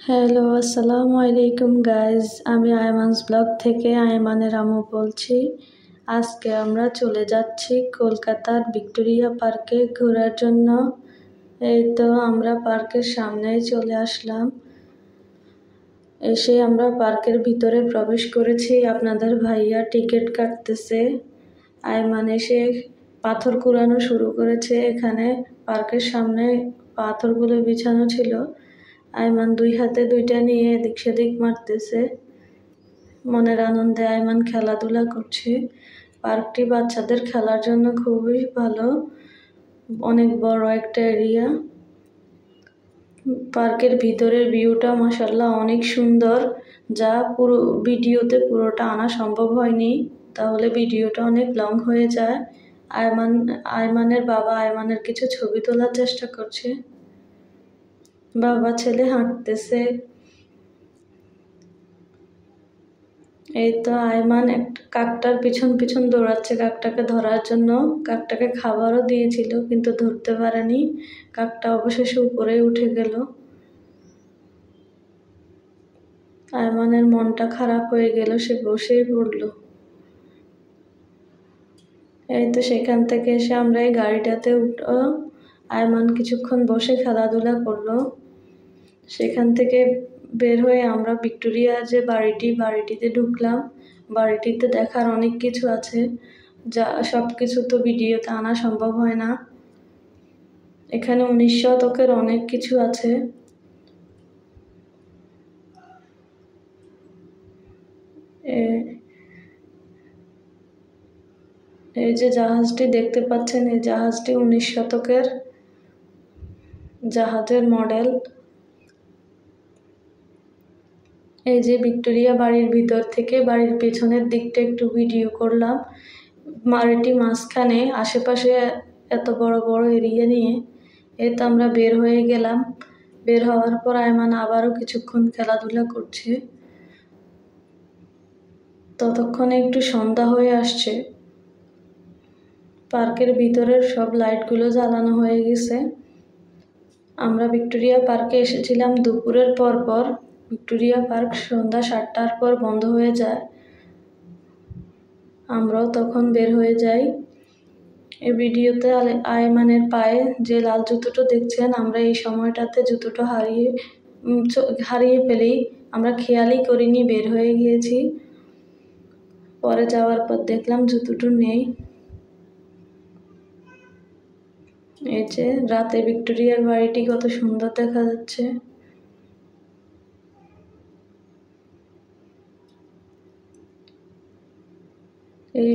Hello, আসসালামু আলাইকুম guys. আমি আয়মানস ব্লগ থেকে আয়মানের আম্মু বলছি। আজকে আমরা চলে যাচ্ছি কলকাতার ভিক্টোরিয়া পার্কে ঘোরার জন্য। এই তো আমরা পার্কের সামনেই চলে আসলাম। এসে আমরা পার্কের ভিতরে প্রবেশ করেছি। আপনাদের ভাইয়া টিকিট কাটতেছে। আয়মান এসে পাথর কুড়ানো শুরু করেছে। এখানে পার্কের সামনে পাথরগুলো বিছানো ছিল। আয়মান দুই হাতে দুইটা নিয়ে এদিক সেদিক মারতেছে। মনের আনন্দে আয়মান খেলাধুলা করছে। পার্কটি বাচ্চাদের খেলার জন্য খুবই ভালো, অনেক বড় একটা এরিয়া। পার্কের ভিতরের ভিউটা মাশাআল্লাহ অনেক সুন্দর, যা পুরো ভিডিওতে পুরোটা আনা সম্ভব হয়নি, তাহলে ভিডিওটা অনেক লং হয়ে যায়। আয়মানের বাবা আয়মানের কিছু ছবি তোলার চেষ্টা করছে। বাবা ছেলে হাঁটতেছে। এই তো আয়মান একটা কাকটার পিছন পিছন দৌড়াচ্ছে কাকটাকে ধরার জন্য। কাকটাকে খাবারও দিয়েছিল কিন্তু ধরতে পারেনি। কাকটা অবশেষে উপরে উঠে গেল। আয়মানের মনটা খারাপ হয়ে গেল, সে বসেই পড়ল। এই তো সেখান থেকে এসে আমরা এই গাড়িটাতে উঠলো। আয়মান কিছুক্ষণ বসে খেলাধুলা করলো। সেখান থেকে বের হয়ে আমরা ভিক্টোরিয়া যে বাড়িটিতে ঢুকলাম। বাড়িটিতে দেখার অনেক কিছু আছে, যা সব কিছু তো ভিডিওতে আনা সম্ভব হয় না। এখানে 19 শতকের অনেক কিছু আছে। এই যে জাহাজটি দেখতে পাচ্ছেন, এই জাহাজটি 19 শতকের জাহাজের মডেল। এই যে ভিক্টোরিয়া বাড়ির ভিতর থেকে বাড়ির পেছনের দিকটা একটু ভিডিও করলাম। বাড়িটি মাঝখানে, আশেপাশে এত বড় বড় এরিয়া নিয়ে। এই তো আমরা বের হয়ে গেলাম। বের হওয়ার পর আয়মান আবারও কিছুক্ষণ খেলাধুলা করছে। ততক্ষণে একটু সন্ধ্যা হয়ে আসছে। পার্কের ভিতরের সব লাইটগুলো জ্বালানো হয়ে গেছে। আমরা ভিক্টোরিয়া পার্কে এসেছিলাম দুপুরের পর। ভিক্টোরিয়া পার্ক সন্ধ্যা 7টার পর বন্ধ হয়ে যায়। আমরাও তখন বের হয়ে যাই। এই ভিডিওতে আয়মানের পায়ে যে লাল জুতোটা দেখছেন, আমরা এই সময়টাতে জুতোটা হারিয়ে ফেলি। আমরা খেয়ালই করিনি, বের হয়ে গিয়েছি। পরে যাওয়ার পর দেখলাম জুতোটা নেই। এই যে রাতে ভিক্টোরিয়ার বাড়িটি কত সুন্দর দেখা যাচ্ছে। এই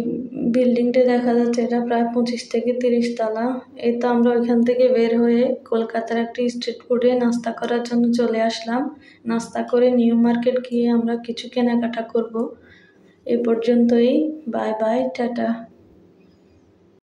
বিল্ডিংটা দেখা যাচ্ছে, এটা প্রায় 25 থেকে 30 তলা। এই তো আমরা ওইখান থেকে বের হয়ে কলকাতার একটি স্ট্রিট ফুডে নাস্তা করার জন্য চলে আসলাম। নাস্তা করে নিউ মার্কেট গিয়ে আমরা কিছু কেনাকাটা করব। এই পর্যন্তই। Bye bye, tata.